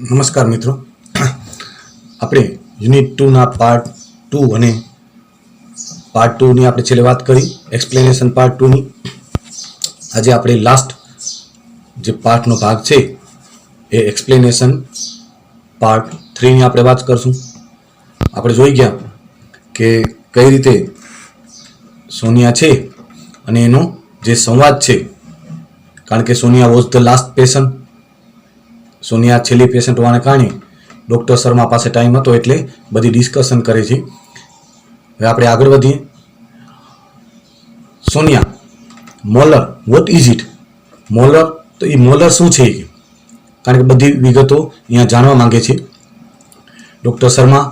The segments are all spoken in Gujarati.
નમસ્કાર મિત્રો, આપણે યુનિટ 2ના પાર્ટ 2 અને પાર્ટ 2ની આપણે છેલ્લે વાત કરી એક્સપ્લેનેશન પાર્ટ 2ની. આજે આપણે લાસ્ટ જે પાર્ટનો ભાગ છે એ એક્સપ્લેનેશન પાર્ટ 3ની આપણે વાત કરશું. આપણે જોઈ ગયા કે કઈ રીતે સોનિયા છે અને એનો જે સંવાદ છે, કારણ કે Sonia was the last patient. Sonia છેલ્લી પેશન્ટ હોવાને કારણે ડૉક્ટર શર્મા પાસે ટાઈમ હતો એટલે બધી ડિસ્કશન કરે છે. હવે આપણે આગળ વધીએ. Sonia, molar, what is it? Molar, તો એ મોલર શું છે? કારણ કે બધી વિગતો અહીંયા જાણવા માંગે છે doctor Sharma.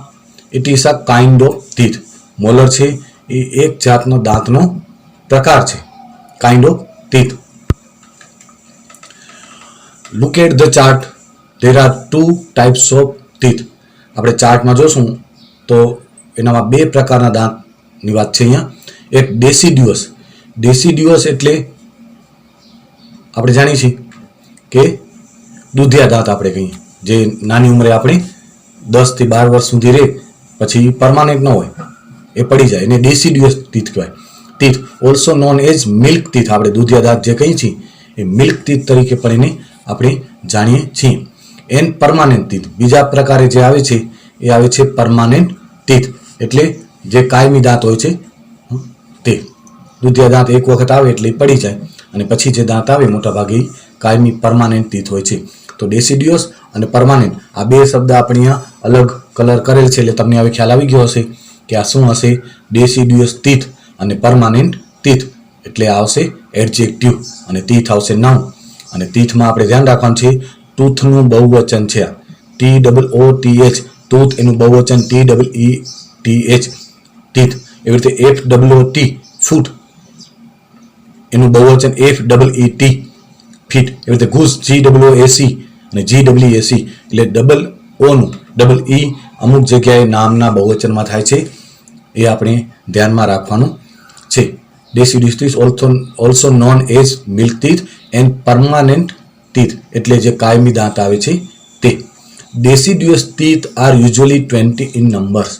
It is a kind of teeth. Molar છે એ એક જાતનો દાંતનો પ્રકાર છે, kind of teeth. Look at the chart. there are two types of teeth. આપણે ચાર્ટમાં જોશું તો એનામાં બે પ્રકારના દાંતની વાત છે અહીંયા. એક ડેસિડ્યુઅસ. ડેસિડ્યુઅસ એટલે આપણે જાણીએ છીએ કે દૂધિયા દાંત આપણે કહીએ, જે નાની ઉંમરે આપણે 10 થી 12 વર્ષ સુધી રહે પછી પરમાનન્ટ ન હોય, એ પડી જાય, એને ડેસિડ્યુઅસ ટીથ કહેવાય. Teeth also known as milk teeth. આપણે દૂધિયા દાંત જે કહીએ છીએ એ મિલ્ક ટીથ તરીકે પણ એને આપણે જાણીએ છીએ. એન્ડ પરમાનન્ટ ટીથ, બીજા પ્રકારે જે આવે છે એ આવે છે પરમાનન્ટ ટીથ, એટલે જે કાયમી દાંત હોય છે તે. દૂધિયા દાંત એક વખત આવે એટલે પડી જાય, અને પછી જે દાંત આવે મોટાભાગે કાયમી પરમાનન્ટ ટીથ હોય છે. તો ડેસિડ્યુઅસ અને પરમાનન્ટ આ બે શબ્દ આપણે અહીંયા અલગ કલર કરેલ છે, એટલે તમને હવે ખ્યાલ આવી ગયો હશે કે આ શું હશે. ડેસિડ્યુઅસ ટીથ અને પરમાનન્ટ ટીથ એટલે આવશે એડજેક્ટિવ, અને ટીથ આવશે નાઉન. અને ટીથમાં આપણે ધ્યાન રાખવાનું છે ટૂથનું બહુવચન છે આ, TOOTH. ટૂથ એનું બહુવચન TEETH, ટીથ. એવી રીતે FOOT, ફૂટ, એનું બહુવચન FEET, ફીટ. એવી રીતે ઘૂસ, GOOC અને GWAC, એટલે ડબલ ઓનું ડબલ E અમુક જગ્યાએ નામના બહુવચનમાં થાય છે, એ આપણે ધ્યાનમાં રાખવાનું છે. Deciduous teeth also known as milk teeth and permanent teeth, એટલે જે કાયમી દાંત આવે છે તે. Deciduous teeth are usually 20 in numbers.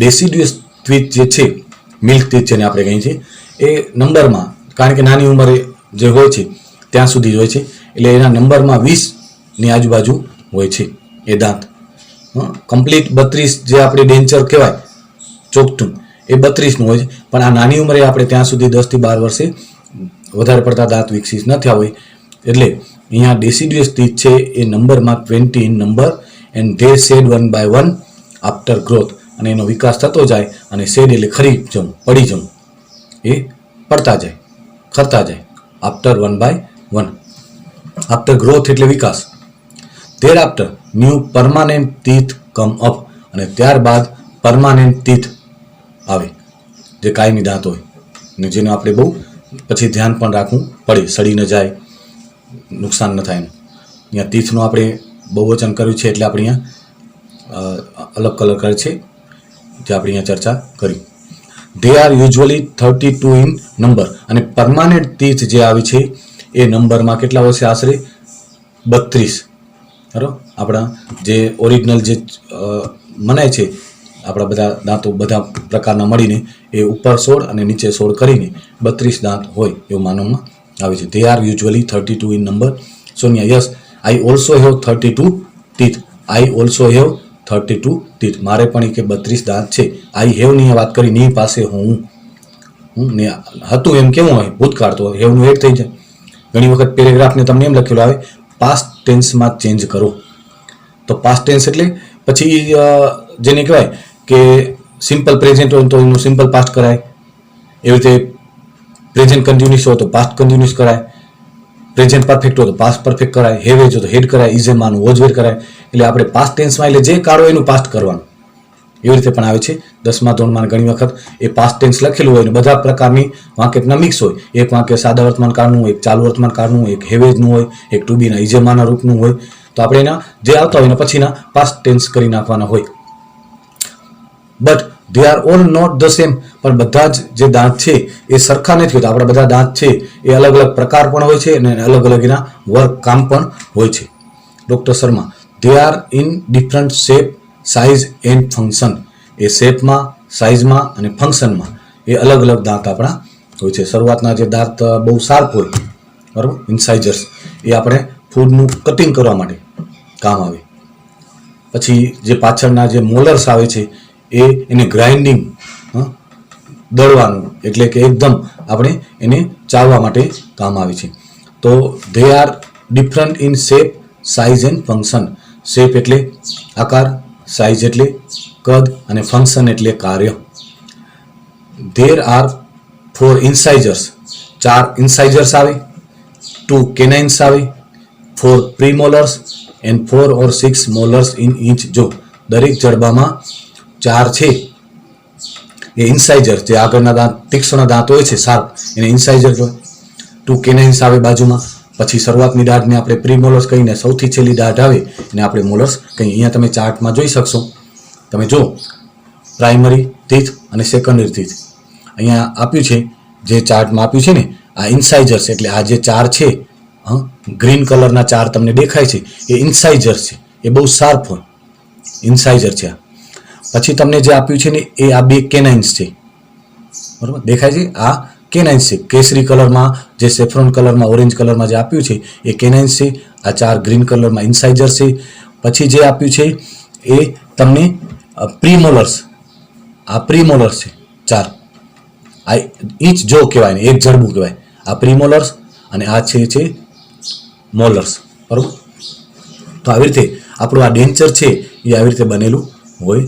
Deciduous teeth જે છે, મિલ્ક ટીથ જેને આપણે કહીએ છીએ, એ નંબરમાં, કારણ કે નાની ઉંમરે જે હોય છે ત્યાં સુધી જ હોય છે, એટલે એના નંબરમાં 20ની આજુબાજુ હોય છે એ દાંત. કમ્પ્લીટ 32 જે આપણે ડેન્ચર કહેવાય ચોકઠું, એ 32નું હોય છે. પણ આ નાની ઉંમરે આપણે ત્યાં સુધી 10 થી 12 વર્ષે વધારે પડતા દાંત વિકસિત ન થયા હોય, એટલે અહીંયા ડેસિડ્યુઅસ ટીથ છે એ નંબરમાં 20 in number, and they shed 1 by 1 after growth. અને એનો વિકાસ થતો જાય, અને શેડ એટલે ખરી જવું, પડી જવું, એ પડતા જાય, ખરતા જાય, આફ્ટર 1 by 1. આફ્ટર ગ્રોથ એટલે વિકાસ. Thereafter new permanent teeth come up, અને ત્યારબાદ પરમાનન્ટ ટીથ આવે જે કાયમી દાંત હોય, અને જેને આપણે બહુ પછી ધ્યાન પણ રાખવું પડે, સડી ન જાય, નુકસાન ન થાય. અહીંયા ટીથનું આપણે બહુવચન કર્યું છે એટલે આપણે અહીંયા અલગ કલર કરે છે, જે આપણે અહીંયા ચર્ચા કરી. They are usually 32 in number, અને પરમાનન્ટ ટીથ જે આવી છે એ નંબરમાં કેટલા હોય છે? આશરે 32. બરાબર. આપણા જે ઓરિજિનલ જે મનાય છે, આપણા બધા દાંતો બધા પ્રકારના મળીને એ ઉપર 16 અને નીચે 16 કરીને 32 દાંત હોય એવું માનવામાં આવે છે. They are usually 32 in number. Sonia, yes, I also have 32 teeth. I also have 32 teeth. મારે પણ કે 32 દાંત છે. આઈ હેવની વાત કરી, ની પાસે હું ને હતું એમ કેવું હોય ભૂતકાળ, તો હેવનું એડ થઈ જાય. ઘણી વખત પેરેગ્રાફને તમને એમ લખેલું આવે પાસ્ટ ટેન્સમાં ચેન્જ કરો, તો પાસ્ટ ટેન્સ એટલે પછી જેને કહેવાય કે સિમ્પલ પ્રેઝન્ટ હોય તો એનું સિમ્પલ પાસ્ટ કરાય, એવી રીતે પ્રેઝન્ટ કન્ટિન્યુઅસ હોય તો પાસ્ટ કન્ટિન્યુઅસ કરાય, પ્રેઝન્ટ પરફેક્ટ હોય તો પાસ્ટ પરફેક્ટ કરાય, હેવ હોય તો હેડ કરાય, ઇઝ એમાનું વોઝ વેર કરાય. એટલે આપણે પાસ્ટ ટેન્સમાં એટલે જે કાળ હોય એનું પાસ્ટ કરવાનું, એવી રીતે પણ આવે છે. 10મા ધોરણમાં ઘણી વખત એ પાસ્ટ ટેન્સ લખેલું હોય, ને બધા પ્રકારની વાક્યના મિક્સ હોય. એક વાક્ય સાદા વર્તમાન કાળનું, એક ચાલુ વર્તમાન કાળનું, એક હેવેજનું હોય, એક ટુ બીના ઇઝેમાના રૂપનું હોય. તો આપણે એના જે આવતા હોય એના પછીના પાસ્ટ ટેન્સ કરી નાખવાના હોય. But they are all not the same, પણ બધા જ જે દાંત છે એ સરખા નથી હોતા. આપણા બધા દાંત છે એ અલગ અલગ પ્રકાર પણ હોય છે, અને અલગ અલગ એના વર્ક કામ પણ હોય છે. Doctor Sharma, they are in different shape, size and function. એ શેપમાં, સાઇઝમાં અને ફંક્શનમાં એ અલગ અલગ દાંત આપણા હોય છે. શરૂઆતના જે દાંત બહુ શાર્પ હોય, બરાબર, ઇન્સાઇઝર્સ, એ આપણે ફૂડનું કટિંગ કરવા માટે કામ આવે. પછી જે પાછળના જે મોલર્સ આવે છે એને ગ્રાઇન્ડિંગ, દળવાનું, એટલે કે એકદમ આપણે એને ચાવવા માટે કામ આવે છે. તો they are different in shape, size and function. Shape એટલે આકાર, સાઇઝ એટલે કદ અને ફંક્શન એટલે કાર્ય. There are 4 ઇન્સાઇઝર્સ. 4 ઇન્સાઇઝર્સ આવે, 2 કેનાઇન્સ આવે, 4 પ્રીમોલર્સ એન્ડ 4 or 6 મોલર્સ ઇન ઇચ. જો દરેક જડબામાં 4 છે એ ઇન્સાઇઝર, જે આગળના દાંત, તીક્ષ્ણ દાંત હોય છે શાર્પ, એને ઇન્સાઇઝર કહેવાય. 2 કેનાઇન્સ આવે બાજુમાં. પછી શરૂઆતની દાઢને આપણે પ્રીમોલર્સ કહીને સૌથી છેલ્લી દાઢ આવે એને આપણે મોલર્સ કહીએ. અહીંયા તમે ચાર્ટમાં જોઈ શકશો. તમે જો પ્રાઇમરી ટીથ અને સેકન્ડરી ટીથ અહીંયા આપ્યું છે, જે ચાર્ટમાં આપ્યું છે ને, આ ઇન્સાઇઝર્સ એટલે આ જે 4 છે, ગ્રીન કલરના 4 તમને દેખાય છે એ ઇન્સાઇઝર્સ છે. એ બહુ શાર્પ હોય ઇન્સાઇઝર છે. પછી તમને જે આપ્યું છે ને એ આ 2 કેનાઇન્સ છે, બરાબર, દેખાય છે. આ કેનાઇન્સ છે. કેસરી કલરમાં, જે સેફ્રોન કલરમાં, ઓરેન્જ કલરમાં જે આપ્યું છે એ કેનાઇન્સ છે. આ 4 ગ્રીન કલરમાં ઇન્સાઇઝર્સ છે. પછી જે આપ્યું છે એ તમને પ્રીમોલર્સ, આ પ્રીમોલર્સ છે 4. આ ઇંચ જો કહેવાય ને, એક જડબું કહેવાય. આ પ્રીમોલર્સ અને આ છે મોલર્સ, બરાબર. તો આવી રીતે આપણું આ ડેન્ચર છે એ આવી રીતે બનેલું હોય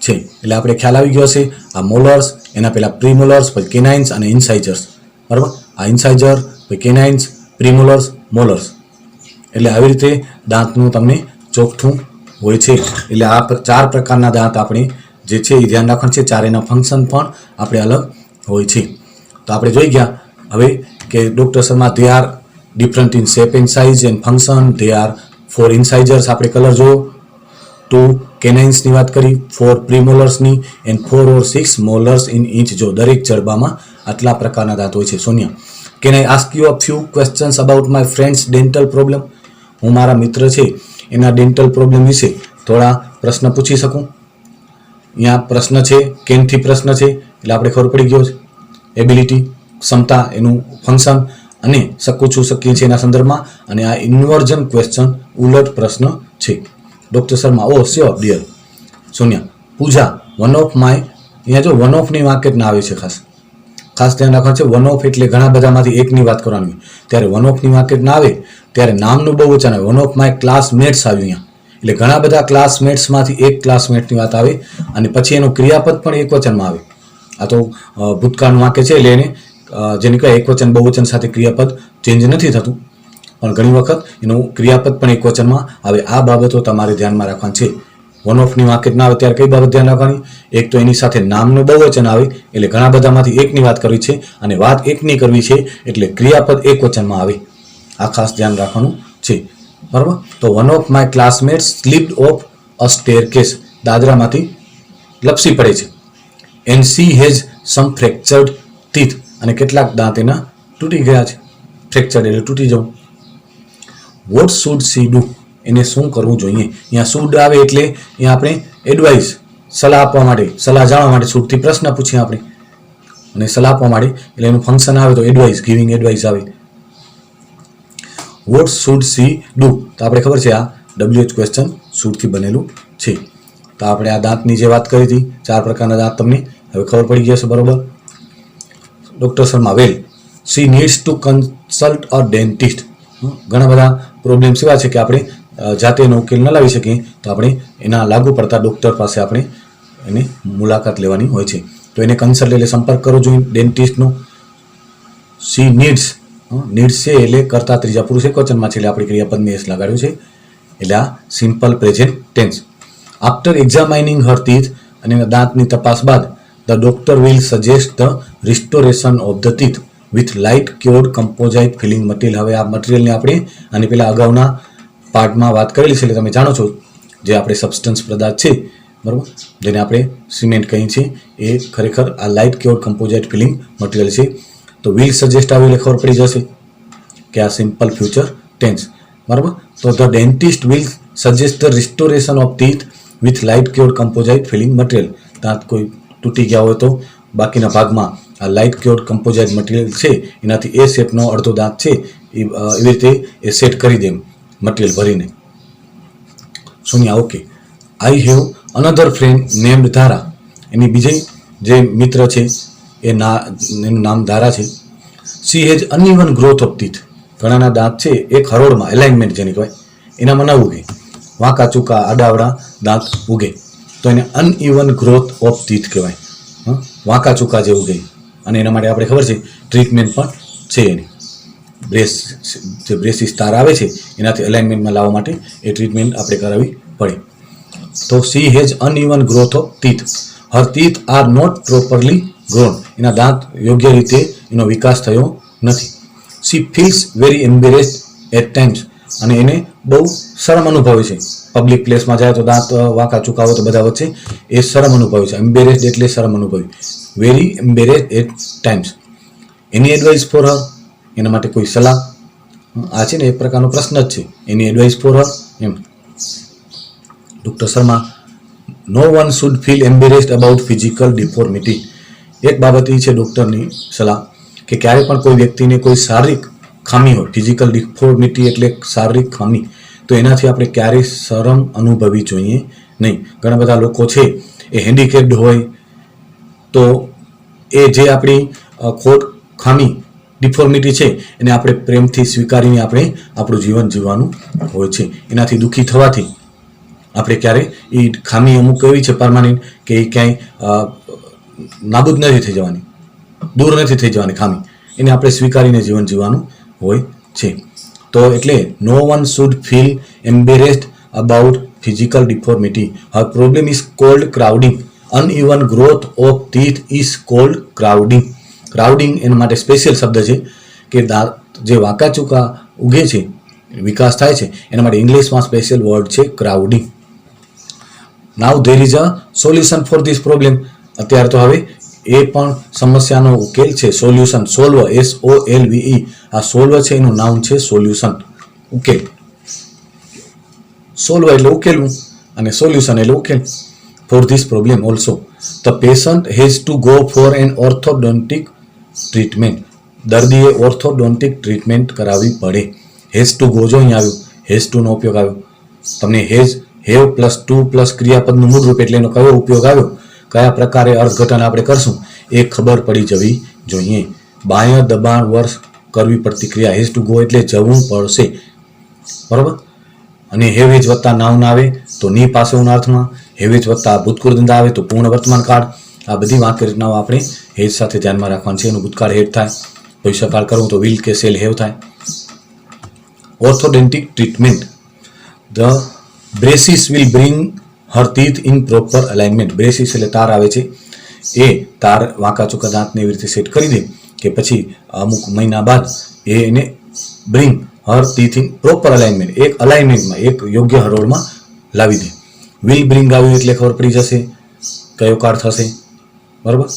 છે. એટલે આપણે ખ્યાલ આવી ગયો હશે. આ મોલર્સ, એના પહેલાં પ્રીમોલર્સ, પછી કેનાઇન્સ અને ઇન્સાઇઝર્સ, બરાબર. આ ઇન્સાઇઝર, પછી કેનાઇન્સ, પ્રીમોલર્સ, મોલર્સ. એટલે આવી રીતે દાંતનું તમને ચોખ્ઠું હોય છે. એટલે આ 4 પ્રકારના દાંત આપણે જે છે એ ધ્યાન રાખવાનું છે. 4 એના ફંક્શન પણ આપણે અલગ હોય છે. તો આપણે જોઈ ગયા હવે કે doctor Sharma they are different in shape and size and function. They are 4 ઇન્સાઇઝર્સ, આપણે કલર જોયો. 2 કેનાઇન્સની વાત કરી, 4 પ્રીમોલર્સની એન્ડ 4 or 6 મોલર્સ ઇન ઇચ. જો દરેક જડબામાં આટલા પ્રકારના દાંત હોય છે. Sonia, can I ask you a few questions about my friends dental problem? હું મારા મિત્ર છે એના ડેન્ટલ પ્રોબ્લેમ વિશે થોડા પ્રશ્ન પૂછી શકું? અહીંયા પ્રશ્ન છે, કેનથી પ્રશ્ન છે એટલે આપણે ખબર પડી ગયો છે. એબિલિટી, ક્ષમતા, એનું ફંક્શન, અને શકું છું, શકીએ છીએ એના સંદર્ભમાં. અને આ ઇન્વર્જન ક્વેશ્ચન, ઉલટ પ્રશ્ન છે. Doctor Sharma, oh sure dear. Sonia, Puja, one of my. અહીંયા જો વન ઓફની વાકેટ ના આવે છે, ખાસ ધ્યાન રાખવાનું છે. વન ઓફ એટલે ઘણા બધામાંથી એકની વાત કરવાની હોય. ત્યારે વન ઓફની વાકેટ ના આવે ત્યારે નામનું બહુવચન આવે. વન ઓફ માય ક્લાસમેટ્સ આવ્યું અહીંયા, એટલે ઘણા બધા ક્લાસમેટ્સમાંથી એક ક્લાસમેટની વાત આવે. અને પછી એનું ક્રિયાપદ પણ એક વચનમાં આવે. આ તો ભૂતકાળનું વાક્ય છે એટલે એને જેને કહેવાય એક વચન બહુવચન સાથે ક્રિયાપદ ચેન્જ નથી થતું, પણ ઘણી વખત એનું ક્રિયાપદ પણ એક વચનમાં આવે. આ બાબતો તમારે ધ્યાનમાં રાખવાની છે. વન ઓફની વાકેટ ના આવે ત્યારે કઈ બાબત ધ્યાન રાખવાની? એક તો એની સાથે નામનું બહુવચન આવે એટલે ઘણા બધામાંથી એકની વાત કરવી છે, અને વાત એકની કરવી છે એટલે ક્રિયાપદ એક વચનમાં આવે. આ ખાસ ધ્યાન રાખવાનું છે, બરાબર. તો one of my classmates slipped off a staircase, દાદરામાંથી લપસી પડે છે. And she has some fractured teeth, અને કેટલાક દાંત એના તૂટી ગયા છે. ફ્રેક્ચર્ડ એટલે તૂટી જવું. વોટ શુડ સી ડુ, એને શું કરવું જોઈએ? અહીંયા શુડ આવે એટલે અહીંયા આપણે એડવાઇસ, સલાહ આપવા માટે, સલાહ જાણવા માટે, શુડથી પ્રશ્ન પૂછીએ આપણે, અને સલાહ આપવા માટે એટલે એનું ફંક્શન આવે તો એડવાઇસ, ગિવિંગ એડવાઇસ આવે. વોટ શુડ સી ડુ, તો આપણે ખબર છે આ WH ક્વેશ્ચન શુડથી બનેલું છે. તો આપણે આ દાંતની જે વાત કરી હતી, 4 પ્રકારના દાંત તમને હવે ખબર પડી ગયા છે, બરોબર. Doctor Sharma, well, she needs to consult a dentist. ઘણા બધા પ્રોબ્લેમ્સ એવા છે કે આપણે જાતે એનો ઉકેલ ન લાવી શકીએ, તો આપણે એના લાગુ પડતા ડૉક્ટર પાસે આપણે એની મુલાકાત લેવાની હોય છે. તો એને કન્સલ્ટ એટલે સંપર્ક કરવો જોઈએ ડેન્ટિસ્ટનો. શી નીડ્સ, નીડ્સ છે એટલે કરતા ત્રીજા પુરુષ એકવચનમાં છે એટલે આપણે ક્રિયાપદને એસ લગાડ્યું છે, એટલે આ simple present tense. After examining her teeth, અને દાંતની તપાસ બાદ the doctor will suggest the restoration of the teeth with light cured composite filling material. હવે આ મટીરિયલને આપણે આની પહેલાં અગાઉના પાર્ટમાં વાત કરેલી છે એટલે તમે જાણો છો, જે આપણે સબસ્ટન્સ પદાર્થ છે, બરાબર, જેને આપણે સિમેન્ટ કહીએ છીએ, એ ખરેખર આ light cured composite filling material છે. તો વિલ સજેસ્ટ આવે એટલે ખબર પડી જશે કે આ સિમ્પલ ફ્યુચર ટેન્સ, બરાબર. તો the dentist will suggest the restoration of teeth with light cured composite filling material. દાંત કોઈ તૂટી ગયા હોય તો બાકીના ભાગમાં આ લાઇટ ક્યોર્ડ કમ્પોઝાઇટ મટીરિયલ છે એનાથી એ શેપનો અડધો દાંત છે એવી રીતે એ સેટ કરી દે મટીરિયલ ભરીને. શૂન્ય. Okay. I have another friend named ધારા. એની બીજી જે મિત્ર છે એનું નામ ધારા છે. She has uneven growth of teeth. ઘણાના દાંત છે એક હરોળમાં એલાઇનમેન્ટ જેને કહેવાય એનામાં ન ઉગે, વાંકા ચૂકા આડાવડા દાંત ઉગે તો એને અનઇવન ગ્રોથ ઓફ ટીથ કહેવાય. વાંકા ચૂકા જે ઉગે અને એના માટે આપણે ખબર છે ટ્રીટમેન્ટ પણ છે એની. જે બ્રેસિસ તાર આવે છે એનાથી અલાઇનમેન્ટમાં લાવવા માટે એ ટ્રીટમેન્ટ આપણે કરાવવી પડે. તો she has uneven growth of teeth. Her teeth are not properly grown. એના દાંત યોગ્ય રીતે એનો વિકાસ થયો નથી. She feels very embarrassed at times. અને એને બહુ શરમ અનુભવે છે. પબ્લિક પ્લેસમાં જાય તો દાંત વાંકા ચૂકા હોય તો બધા વચ્ચે એ શરમ અનુભવે છે. એમ્બેરેસ્ડ એટલે શરમ અનુભવી. Very embarrassed at times. Any advice for her. એના માટે કોઈ સલાહ. આ છે ને એક પ્રકારનો પ્રશ્ન જ છે. Any advice for her ma'am. Doctor Sharma. No one should feel embarrassed about physical deformity. એક બાબત એ છે ડૉક્ટરની સલાહ કે ક્યારે પણ કોઈ વ્યક્તિને કોઈ શારીરિક ખામી હોય, ફિઝિકલ ડિફોર્મિટી એટલે શારીરિક ખામી, તો એનાથી આપણે ક્યારેય શરમ અનુભવવી જોઈએ નહીં. ઘણા બધા લોકો છે એ હેન્ડીકેપ્ડ હોય તો એ જે આપણી ખોટ ખામી ડિફોર્મિટી છે એને આપણે પ્રેમથી સ્વીકારીને આપણે આપણું જીવન જીવવાનું હોય છે. એનાથી દુઃખી થવાથી આપણે ક્યારેય એ ખામી અમુક એવી છે પરમાનન્ટ કે એ ક્યાંય નાબૂદ નથી થઈ જવાની, દૂર નથી થઈ જવાની ખામી. એને આપણે સ્વીકારીને જીવન જીવવાનું હોય છે. તો એટલે no one should feel embarrassed about physical deformity. Her problem is called crowding. Uneven growth of teeth is called crowding. Crowding એના માટે સ્પેશિયલ શબ્દ છે કે દાંત જે વાંકા ચૂકા ઉગે છે, વિકાસ થાય છે, એના માટે ઇંગ્લિશમાં સ્પેશિયલ વર્ડ છે crowding. Now there is a solution for this problem. અત્યારે તો હવે એ પણ સમસ્યાનો ઉકેલ છે. Solution, solve, SOLVE. આ સોલ્વ છે એનું નામ છે સોલ્યુશન, ઉકેલ. સોલ્વ એટલે ઉકેલવું અને સોલ્યુશન એટલે ઉકેલ. For this problem also the patient has to go for an orthodontic treatment. દર્દીએ ઓર્થોડોન્ટિક ટ્રીટમેન્ટ કરાવવી પડે. હેઝ ટુ ગો જો અહીંયા આવ્યું, હેઝ ટુનો ઉપયોગ આવ્યો. તમને હેવ +2 ક્રિયાપદનું મૂળરૂપ એટલે એનો કયો ઉપયોગ આવ્યો, કયા પ્રકારે અર્થઘટન આપણે કરશું એ ખબર પડી જવી જોઈએ. બાહ્ય દબાણ વર્ષ કરવી પડતી ક્રિયા. હેઝ ટુ ગો એટલે જવું પડશે, બરાબર. અને હેવેજ વત્તા નાઉન આવે તો ની પાસેના અર્થમાં, હેવેજ વત્તા ભૂતપૂર્વ દંડ આવે તો પૂર્ણ વર્તમાન કાળ. આ બધી વાક્ય રચનાઓ આપણે હેજ સાથે ધ્યાનમાં રાખવાની છે. એનું ભૂતકાળ હેડ થાય, ભવિષ્યકાળ કરવું તો વિલ કે શેલ હેવ થાય. Orthodontic treatment. The braces will bring her teeth in proper alignment. Braces એટલે તાર આવે છે, એ તાર વાંકા ચૂકા દાંતને એવી રીતે સેટ કરી દે કે પછી અમુક મહિના બાદ એને bring her teeth in proper alignment, એક અલાઇનમેન્ટમાં, એક યોગ્ય હરોળમાં લાવી દે. વિલ બ્રિંગ આવ્યું એટલે ખબર પડી જશે કયો કાળ થશે, બરાબર.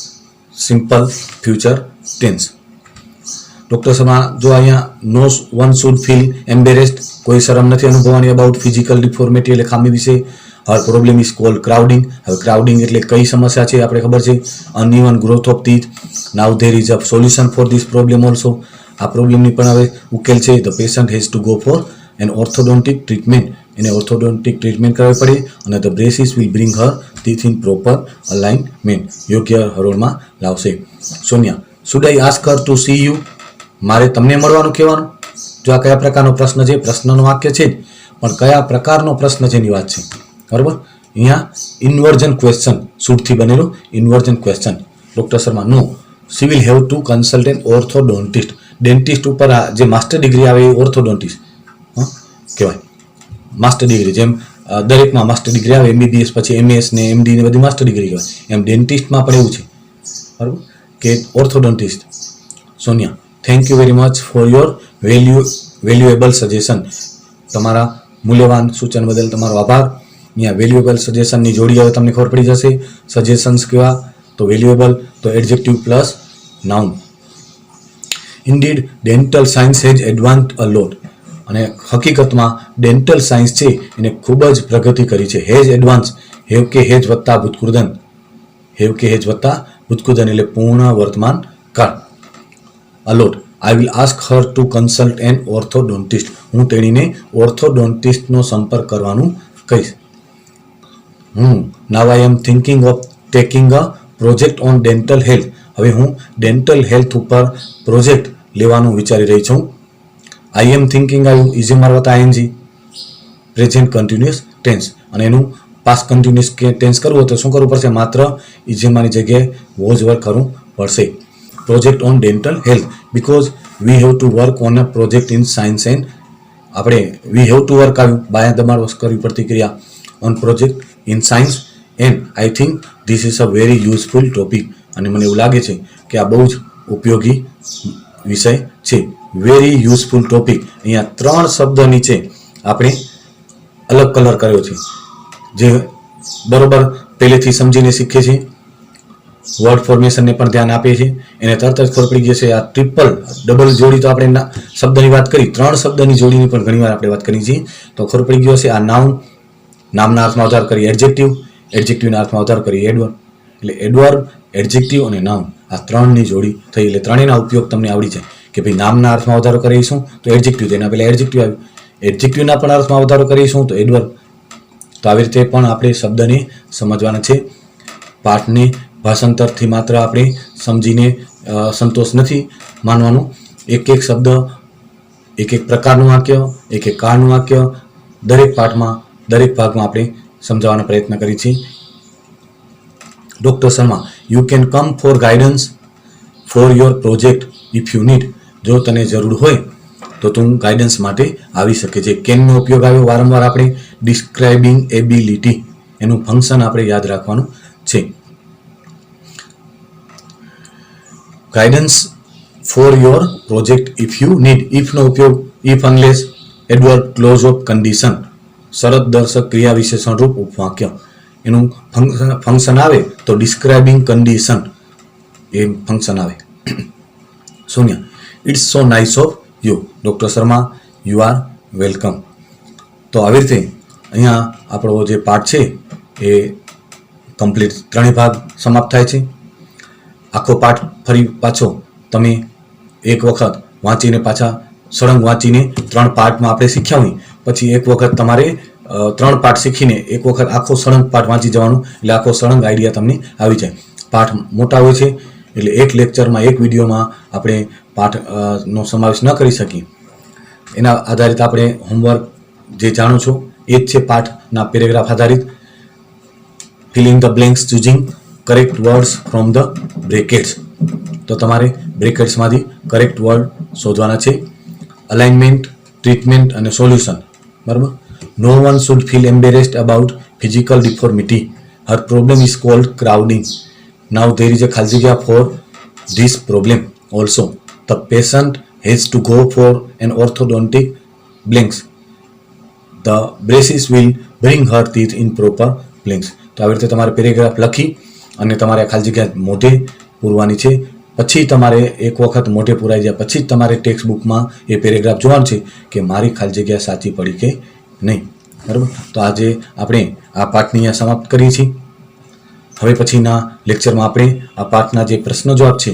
Simple future tense. Doctor Sharma જો અહીંયા no one should feel embarrassed, કોઈ શરમ નથી અનુભવવાની અબાઉટ ફિઝિકલ ડિફોર્મિટી એટલે ખામી વિશે. Her problem is called crowding. હવે ક્રાઉડિંગ એટલે કઈ સમસ્યા છે આપણે ખબર છે, uneven growth of teeth. Now there is a solution for this problem also. આ પ્રોબ્લેમની પણ હવે ઉકેલ છે. The patient has to go for an orthodontic treatment. એને ઓર્થોડોન્ટિક ટ્રીટમેન્ટ કરવી પડે અને the braces will bring her teeth in proper alignment, યોગ્ય હરોળમાં લાવશે. Sonia. Should I ask her two C you. મારે તમને મળવાનું કહેવાનું. જો આ કયા પ્રકારનો પ્રશ્ન છે, પ્રશ્નનું વાક્ય છે જ, પણ કયા પ્રકારનો પ્રશ્ન છે એની વાત છે, બરાબર. અહીંયા ઇન્વર્જન ક્વેશ્ચન, શુડથી બનેલું inversion question. Doctor Sharma. No, she will have to consult an orthodontist. Dentist ઉપર જે માસ્ટર ડિગ્રી આવે એ ઓર્થોડોન્ટિસ્ટ કહેવાય. માસ્ટર ડિગ્રી જેમ દરેકમાં માસ્ટર ડિગ્રી આવે, MBBS પછી MS ને MD ને બધી માસ્ટર ડિગ્રી કહેવાય, એમ ડેન્ટિસ્ટમાં પણ એવું છે, બરાબર, કે orthodontist. Sonia. Thank you very much for your valuable suggestion. તમારા મૂલ્યવાન સૂચન બદલ તમારો આભાર. અહીંયા વેલ્યુએબલ સજેશનની જોડી હવે તમને ખબર પડી જશે. સજેશન્સ કેવા, તો વેલ્યુએબલ તો adjective plus noun. Indeed dental science has advanced a lot. અને હકીકતમાં ડેન્ટલ સાયન્સ છે એને ખૂબ જ પ્રગતિ કરી છે. હેજ એડવાન્સ, હેવ કે હેજ વત્તા ભૂતકૃદન, હેવ કે હેજ વત્તા ભૂતકૃદન એટલે પૂર્ણ વર્તમાન કાળ. A lot, I will ask her to consult an orthodontist. હું તેણીને ઓર્થોડોન્ટિસ્ટનો સંપર્ક કરવાનું કહીશ. Now I am thinking of taking a project on dental health. હવે હું ડેન્ટલ હેલ્થ ઉપર પ્રોજેક્ટ લેવાનું વિચારી રહી છું. આઈ એમ થિંકિંગ આવ્યું, ઇઝી મારવતા આઈએનજી, પ્રેઝન્ટ કન્ટિન્યુઅસ ટેન્સ, અને એનું પાસ્ટ કન્ટિન્યુઅસ ટેન્સ કરવું હોય તો શું કરવું પડશે? માત્ર ઇઝીમાની જગ્યાએ વોઝ વર્ક કરવું પડશે. Project on dental health because we have to work on a project in science and, આપણે વી હેવ ટુ વર્ક આવ્યું, બાયા દબાણ કરવી પડતી ક્રિયા, on project in science and I think this is a very useful topic. અને મને એવું લાગે છે કે આ બહુ જ ઉપયોગી વિષય છે. Very useful topic. અહીંયા 3 શબ્દ નીચે આપણે અલગ કલર કર્યો છે, જે બરોબર પહેલેથી સમજીને શીખે છે. વર્ડ ફોર્મેશનને પણ ધ્યાન આપે છે. એને તરત જ ખબર પડી જશે. આ ટ્રિપલ ડબલ જોડી તો આપણે શબ્દની વાત કરી, 3 શબ્દની જોડીની પણ ઘણીવાર આપણે વાત કરી છે, તો ખબર પડી ગયો છે. આ નાઉન, નામના અર્થમાં વધારો કરી એડજેક્ટિવ, એડજેક્ટિવના અર્થમાં વધારો કરી એડવર્બ. એટલે એડવર્બ, એડજેક્ટિવ અને નાઉન, આ 3ની જોડી થઈ. એટલે ત્રણેયના ઉપયોગ તમને આવડી જાય કે ભાઈ નામના અર્થમાં વધારો કરીશું તો એડજેક્ટિવ, તેના પહેલાં એડજેક્ટિવ આવ્યું. એડજેક્ટિવના પણ અર્થમાં વધારો કરીશું તો એડવર્બ. તો આવી રીતે પણ આપણે શબ્દને સમજવાના છે. પાઠને ભાષાંતરથી માત્ર આપણે સમજીને સંતોષ નથી માનવાનું. એક એક શબ્દ, એક એક પ્રકારનું વાક્ય, એક એક કાળનું વાક્ય દરેક પાઠમાં, દરેક ભાગમાં આપણે સમજાવવાનો પ્રયત્ન કરીએ છીએ. Doctor Sharma, you can come for guidance for your project if you need. જો તને જરૂર હોય તો તું ગાઈડન્સ માટે આવી શકે છે. કેનનો ઉપયોગ આવ્યો વારંવાર. આપણે ડિસ્ક્રાઇબિંગ એબિલિટી, એનું ફંક્શન આપણે યાદ રાખવાનું છે. Guidance for your project if you need. ઇફનો ઉપયોગ if, unless, adverb, clause of, condition, શરત દર્શક, ક્રિયા વિશેષણ રૂપ, ઉપવાક્ય. એનું ફંક્શન આવે તો ડિસ્ક્રાઇબિંગ કન્ડિશન એ ફંક્શન આવે. Sonia, it's so nice of you. Doctor Sharma, you are welcome. તો આવી રીતે અહીંયા આપણો જે પાઠ છે એ કમ્પ્લીટ 3 ભાગ સમાપ્ત થાય છે. આખો પાઠ ફરી પાછો તમે એક વખત વાંચીને, પાછા સળંગ વાંચીને 3 પાર્ટમાં આપણે શીખ્યા હોય પછી એક વખત તમારે 3 પાઠ શીખીને એક વખત આખો સળંગ પાઠ વાંચી જવાનું. એટલે આખો સળંગ આઈડિયા તમને આવી જાય. પાઠ મોટા હોય છે એટલે એક લેક્ચરમાં, એક વિડીયોમાં આપણે પાઠનો સમાવેશ ન કરી શકીએ. એના આધારિત આપણે હોમવર્ક જે જાણો છો એ જ છે પાઠના પેરેગ્રાફ આધારિત. Filling the blanks, choosing correct words from the brackets. તો તમારે બ્રેકેટ્સમાંથી કરેક્ટ વર્ડ શોધવાના છે. અલાઇનમેન્ટ, ટ્રીટમેન્ટ અને સોલ્યુશન. બરાબર. No one should feel embarrassed about physical deformity. Her problem is called crowding. Now there is a ખાલી જગ્યા for this problem also. The patient has to go for an orthodontic blanks. The braces will bring her teeth in proper blanks. તો આવી રીતે તમારે પેરેગ્રાફ લખી અને તમારે ખાલી જગ્યા મોઢે પૂરવાની છે. પછી તમારે એક વખત મોઢે પૂરાઈ જાય પછી જ તમારે ટેક્સ્ટ બુકમાં એ પેરેગ્રાફ જોવાનું છે કે મારી ખાલી જગ્યા સાચી પડી કે નહીં. બરાબર. તો આજે આપણે આ પાઠની અહીંયા સમાપ્ત કરીએ છીએ. હવે પછીના લેક્ચરમાં આપણે આ પાઠના જે પ્રશ્ન જવાબ છે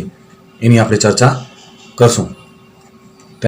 એની આપણે ચર્ચા કરશું.